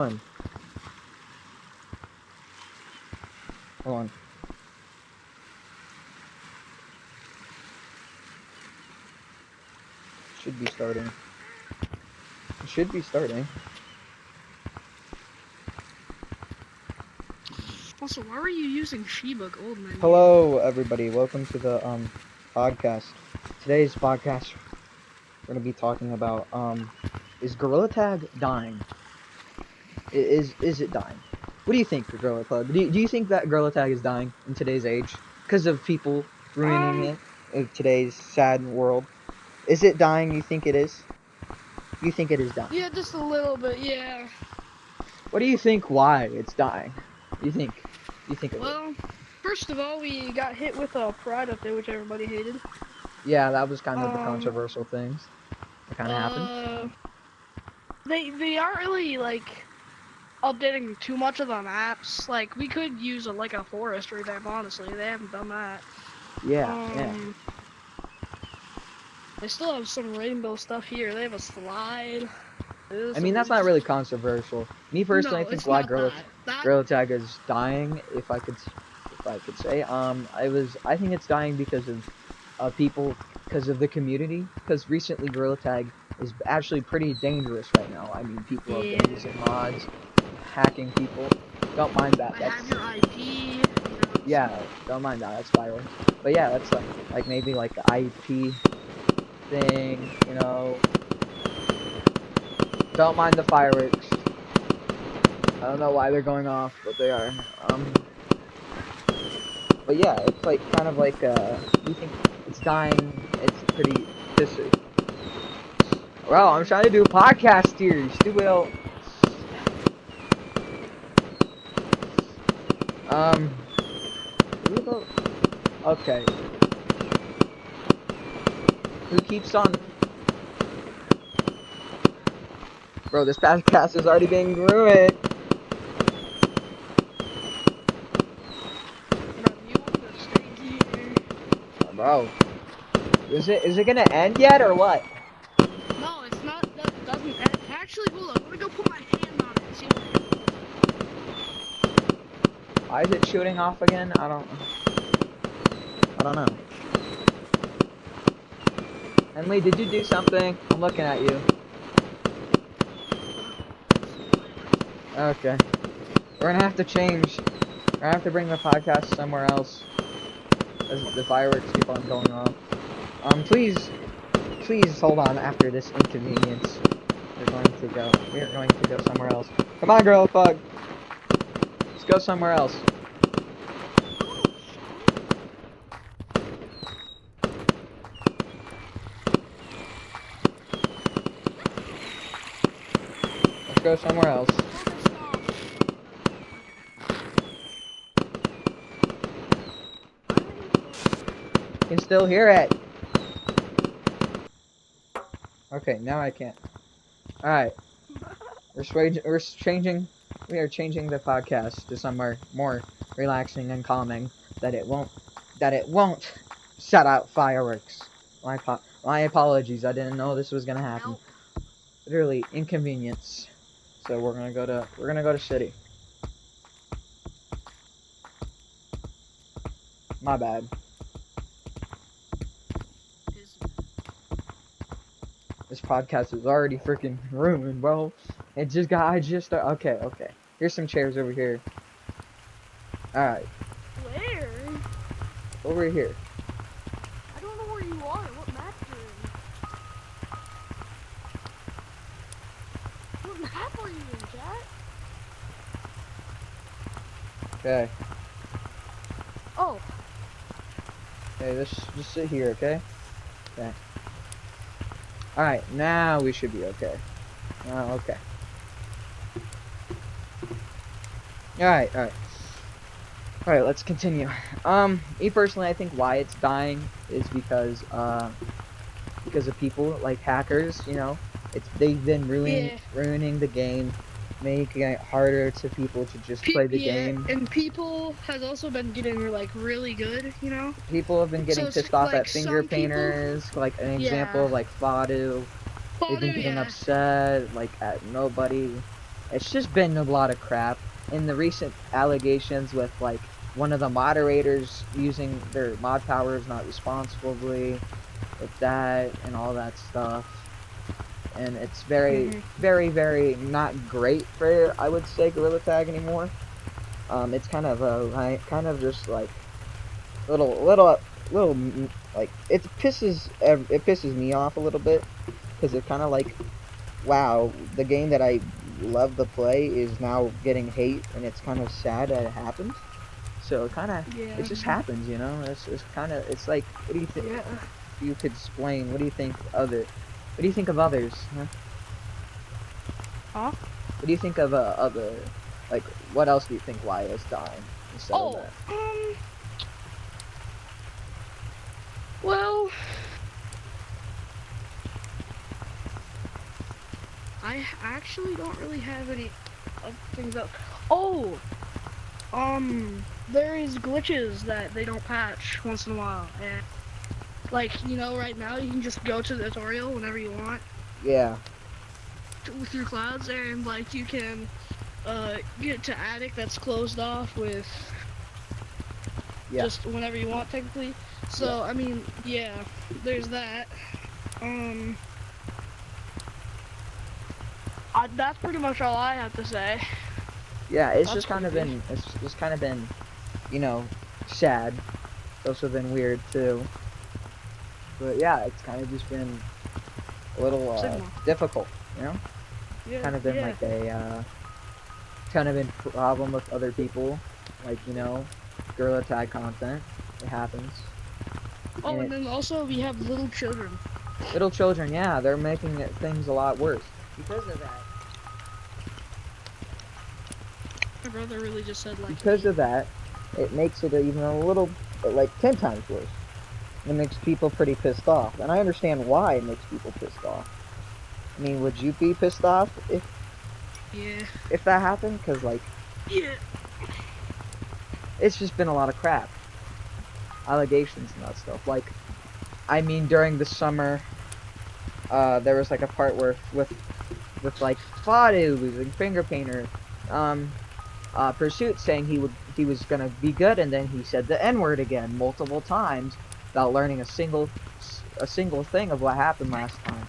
on. Hold on. Should be starting. It should be starting. Also, why were you using Shiba Gold menu? Hello, everybody. Welcome to the podcast. Today's podcast, we're gonna be talking about is Gorilla Tag dying? Is it dying? What do you think, Gorilla Tag? Do you think that Gorilla Tag is dying in today's age because of people ruining it in today's sad world? Is it dying? You think it is? You think it is dying? Yeah, just a little bit, yeah. What do you think? Why it's dying? You think it Well, first of all, we got hit with a Pride update, which everybody hated. Yeah, that was kind of the controversial things that kind of happened. They aren't really like updating too much of the maps. Like we could use a forest revamp. Honestly, they haven't done that. Yeah. They still have some rainbow stuff here. They have a slide. I mean, that's not really controversial. Me personally, No, I think it's why not Gorilla Tag is dying, if I could say, I think it's dying because of people, because of the community. Because recently, Gorilla Tag is actually pretty dangerous right now. I mean, people have been using mods, hacking people. Don't mind that. Have your IP. Yeah, don't mind that. That's fireworks. But yeah, that's like maybe like the IP thing, you know. Don't mind the fireworks. I don't know why they're going off, but they are. But yeah, it's like kind of like you think it's dying. It's pretty pissy. Well, I'm trying to do a podcast here, you stupid old. Okay. Who keeps on? Bro, this podcast is already being ruined. Bro, is it gonna end yet or what? No, it's not. That doesn't end. Actually, hold on. I'm gonna go put my hand on it and see what happens. Why is it shooting off again? I don't know. Emily, did you do something? I'm looking at you. Okay. We're gonna have to change. We're gonna have to bring the podcast somewhere else. As the fireworks keep on going off. Please hold on after this inconvenience. We are going to go somewhere else. Come on, girl, fuck. Let's go somewhere else. Let's go somewhere else. You can still hear it. Okay, now I can't. Alright. We are changing the podcast to somewhere more relaxing and calming that it won't shut out fireworks. My apologies, I didn't know this was gonna happen. Literally inconvenience. So we're gonna go to city. My bad. This podcast is already freaking ruined, bro. I just okay. Here's some chairs over here. Alright. Where? Over here. I don't know where you are. What map you're in? What map are you in, chat? Okay. Oh. Okay, let's just sit here, okay? Okay. Alright, now we should be okay. Okay. Alright. Alright, let's continue. Me personally, I think why it's dying is because of people like hackers, you know. They've been ruining the game, making it harder to people to just play the game. And people has also been getting like really good, you know. People have been getting pissed off at finger painters, like an example of like Fadu. They've been getting upset like at nobody. It's just been a lot of crap. In the recent allegations with like one of the moderators using their mod powers not responsibly, with that and all that stuff. And it's very, Mhm. very not great for, I would say, Gorilla Tag anymore. It's kind of kind of just like little like it pisses me off a little bit because it kind of like, wow, the game that I love to play is now getting hate, and it's kind of sad that it happens. So it Yeah. just happens, you know. It's kind of, it's like, what do you think? Yeah. If you could explain, what do you think of it? What do you think of others? Huh? Huh? What do you think of other, like, what else do you think why is dying instead of Oh. that? Well, I actually don't really have any things up. Oh. There is glitches that they don't patch once in a while, and like right now you can just go to the tutorial whenever you want Yeah, through clouds, and like you can get to attic that's closed off with yeah, just whenever you want technically. yeah, So I mean, yeah, there's that. Um, that's pretty much all I have to say. yeah. It's That's just kind of creepy. been, you know, sad. It's also been weird too. But yeah, it's kind of just been a little Sigma. difficult, you know. Yeah, Kind of been yeah. like a kind of been problem with other people, like, Gorilla Tag content. It happens, and Oh, and it then also we have little children. little children, yeah, they're making things a lot worse because of that. My brother really just said like Because of that, it makes it even a little, like, 10 times worse. It makes people pretty pissed off, and I understand why it makes people pissed off. I mean, would you be pissed off yeah, if that happened? Because, like, yeah. it's just been a lot of crap, allegations and that stuff. Like, I mean, during the summer, there was like a part where with like Fadu losing finger painter, um, Pursuit saying he was gonna be good, and then he said the N word again multiple times without learning a single thing of what happened last time.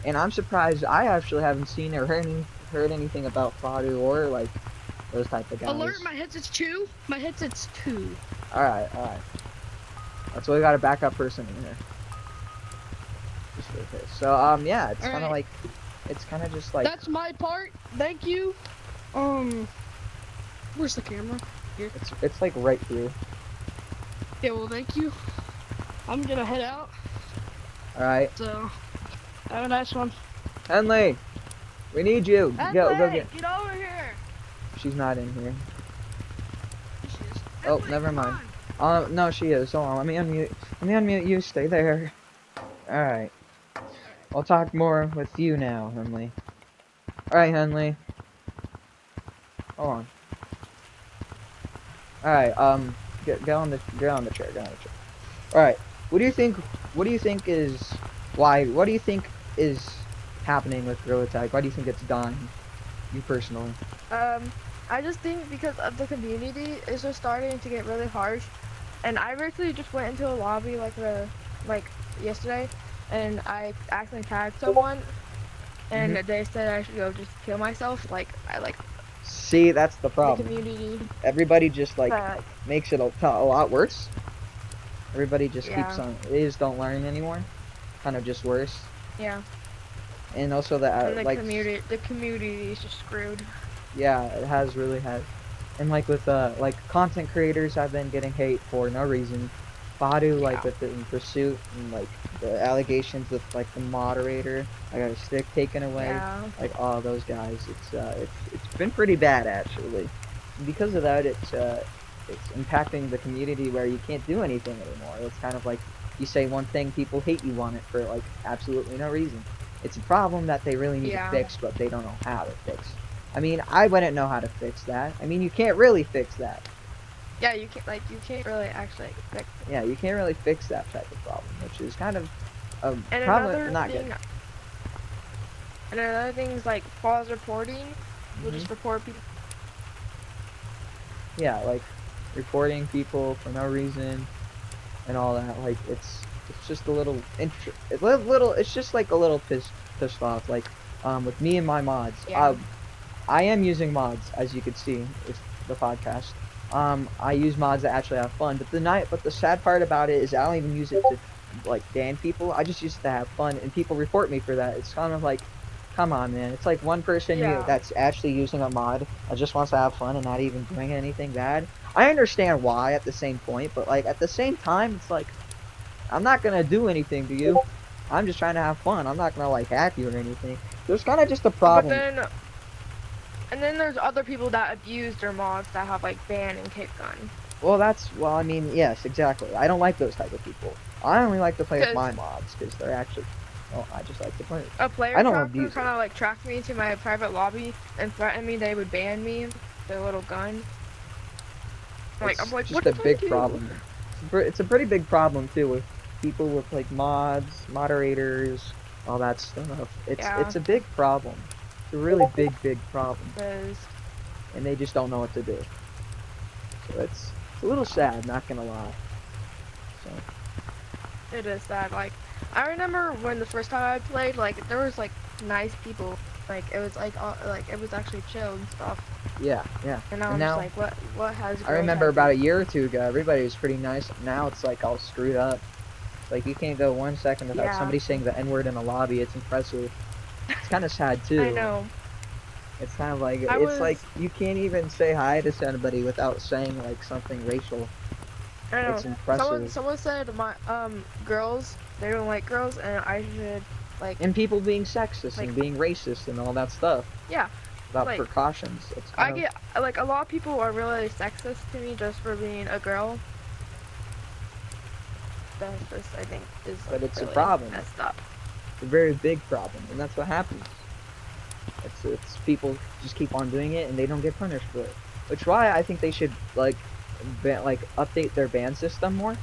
And I'm surprised I actually haven't seen or heard anything about Fadu or like those type of guys. Alert! My headset's two. My headset's two. All right, all right. That's why we got a backup person in here. Just for this. So yeah, it's All kind of right. like, it's kind of just like, That's my part. Thank you. Where's the camera? Here. it's like right here. Yeah. Well, thank you. I'm gonna head out. All right, So have a nice one. Henley, we need you. Go Emily, get. get over here. She's not in here. There she is. Oh, Emily, never come mind. on. No, she is. Hold on, let me unmute. Let me unmute you. Stay there. All right. I'll talk more with you now, Henley. All right, Henley. Hold on. All right. Get on the chair. Get on the chair. All right. What do you think? What do you think is why? What do you think is happening with Gorilla Tag? Why do you think it's dying? You personally? Um, I just think because of the community is just starting to get really harsh, and I actually just went into a lobby like yesterday, and I accidentally tagged someone, and Mhm. they said I should go just kill myself. Like I like See, that's the the problem. community. Everybody just like But makes it a lot worse. Everybody just keeps yeah, on. They just don't learn anymore. Kind of just worse. yeah, And also that and like, the community is just screwed. yeah, it has really had. And like with like content creators have been getting hate for no reason. Badu, like Yeah, with the in Pursuit, and like the allegations with like the moderator, I got a stick taken away, yeah, like all those guys. It's been pretty bad actually. And because of that, it's impacting the community where you can't do anything anymore. It's kind of like you say one thing, people hate you on it for like absolutely no reason. It's a problem that they really need to yeah, fix, but they don't know how to fix. I mean, I wouldn't know how to fix that. I mean, you can't really fix that. yeah. You can't really actually fix it. Yeah, you can't really fix that type of problem, which is kind of And probably not good. another thing is like false reporting. We'll Mhm. just report people. Yeah, like reporting people for no reason and all that. Like it's just a little little. It's just like a little pissed off. Like with me and my mods. Yeah. I am using mods, as you could see, with the podcast. I use mods that actually have fun, but the sad part about it is I don't even use it to like ban people. I just use it to have fun, and people report me for that. It's kind of like, come on, man. It's like one person Yeah. that's actually using a mod that just wants to have fun and not even doing anything bad. I understand why at the same point, but like at the same time, it's like I'm not gonna do anything to you. I'm just trying to have fun. I'm not gonna like hack you or anything. There's kind of just a But problem. then, and then there's other people that abuse their mods that have like ban and kick gun. Well, I mean, yes, exactly. I don't like those type of people. I only like to play with Because my mods because they're actually, well, I just like to play. a I player don't tracker abuse kind it. of like tracked me to my private lobby and threatened me they would ban me. Their little gun. I'm It's like, what just a did I big do? problem. It's a pretty big problem too with people with like mods, moderators, all that stuff. Yeah. It's a big problem. It's a really big problem, Because and they just don't know what to do. So it's a little sad, not gonna lie. So it is sad. Like, I remember when the first time I played, like there was like nice people. Like it was like it was actually chill and stuff. yeah, yeah. And now And I'm just now like, what has I girls remember had about to a year or two ago, everybody was pretty nice. Now it's like all screwed up. Like you can't go 1 second without Yeah, somebody saying the N word in a lobby. It's impressive. It's kind of sad I too. know. It's kind of like I it's like was, you can't even say hi to somebody without saying like something racial. I It's know. Someone impressive. someone said my girls, they don't like girls, and I should And people being sexist like and being racist and all that stuff yeah, without like precautions. It's kind I of get like a lot of people are really sexist to me just for being a girl. That's just I think is like but it's a really problem. messed up. It's a very big problem, and that's what happens. It's people just keep on doing it and they don't get punished for it. Which why I think they should like update their ban system more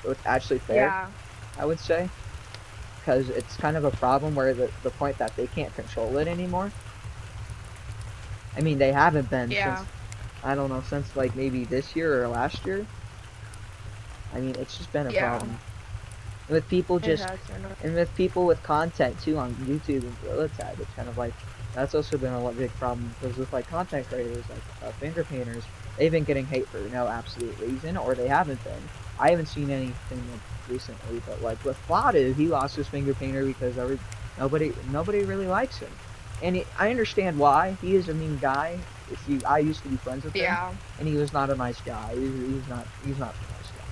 so it's actually fair. Yeah, I would say because it's kind of a problem where the point that they can't control it anymore. I mean they haven't been since yeah, I don't know since like maybe this year or last year. I mean it's just been a yeah. problem. And with people It just has been. and with people with content too on YouTube and Gorilla Tag, it's kind of like that's also been a big problem because with like content creators like finger painters, they've been getting hate for no absolute reason, or they haven't been. I haven't seen anything like recently, but like with Fladu, he lost his finger painter because nobody really likes him, and I understand why. He is a mean guy. I used to be friends with him, Yeah, and he was not a nice guy. He's not a nice guy.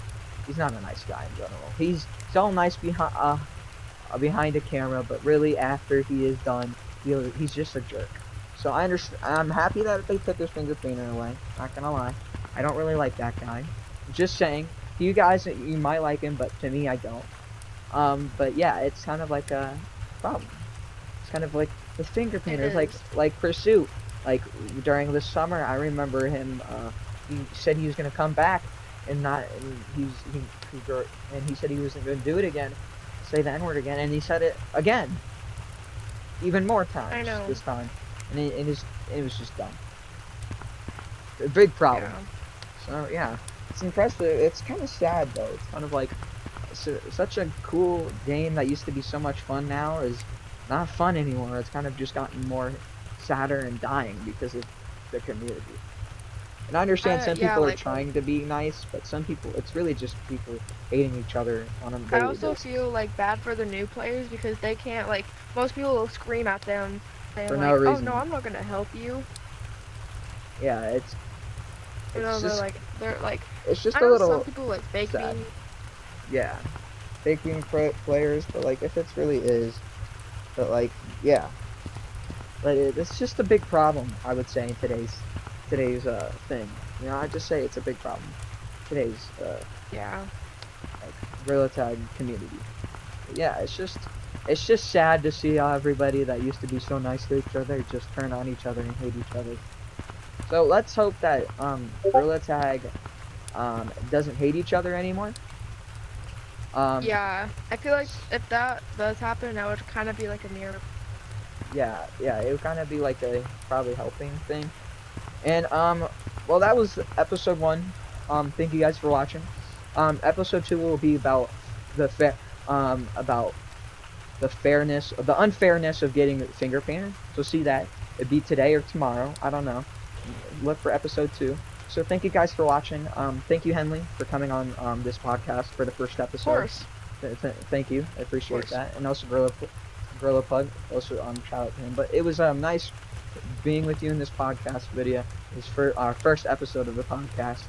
He's not a nice guy in general. He's all nice behind the camera, but really after he is done, he's just a jerk. So I understand. I'm happy that they took his finger painter away. Not gonna lie, I don't really like that guy. Just saying. To you guys, you might like him, but to me, I don't. But yeah, it's kind of like a problem. It's kind of like the finger it painters, is. like Pursuit. Like during the summer, I remember him. He said he was gonna come back, and not. And and he said he wasn't gonna do it again, say the N word again, and he said it again, even more I times know. this time, and it was just dumb. A big problem. Yeah. So yeah, it's impressive. It's kind of sad though. It's kind of like such a cool game that used to be so much fun now is not fun anymore. It's kind of just gotten more sadder and dying because of the community. And I understand some Yeah, people are like trying to be nice, but some people, it's really just people hating each other on a I daily also basis. feel like bad for the new players because they can't like most people will scream at them For saying no like, "Oh no, reason. I'm not gonna help you." Yeah, You know, it's just they're like it's just I a know some little people like fake sad. me. Yeah, faking players, but like if it's really is, but like yeah, but it's just a big problem. I would say in today's thing. You know, I just say it's a big problem. Today's Yeah. like Gorilla Tag community. But yeah, it's just sad to see how everybody that used to be so nice to each other just turn on each other and hate each other. So let's hope that Gorilla Tag doesn't hate each other anymore. Um, Yeah. I feel like if that does happen, that would kind of be like a miracle. yeah, it would kind of be like a probably helping thing. And well, that was episode 1. Thank you guys for watching. Episode 2 will be about the about the fairness, the unfairness of getting finger painted. So see that. It'd be today or tomorrow. I don't know. Look for episode 2. So thank you guys for watching. Thank you, Henley, for coming on this podcast for the first Of episode. course. Thank you. I appreciate course. that. And also Gorilla Pug. Also shout out to him. But it was nice being with you in this podcast video. It's for our first episode of the podcast.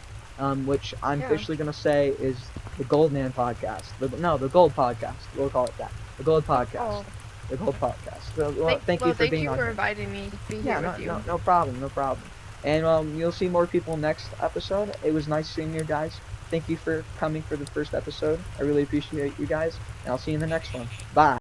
Which I'm Yeah. officially gonna say is the Goldman podcast. The Gold podcast. We'll call it that. The Gold podcast. Oh. The Gold podcast. So, well, thank you for being on here. inviting me to be Yeah, here with you. no problem, no problem. And you'll see more people next episode. It was nice seeing you guys. Thank you for coming for the first episode. I really appreciate you guys, and I'll see you in the next one. Bye.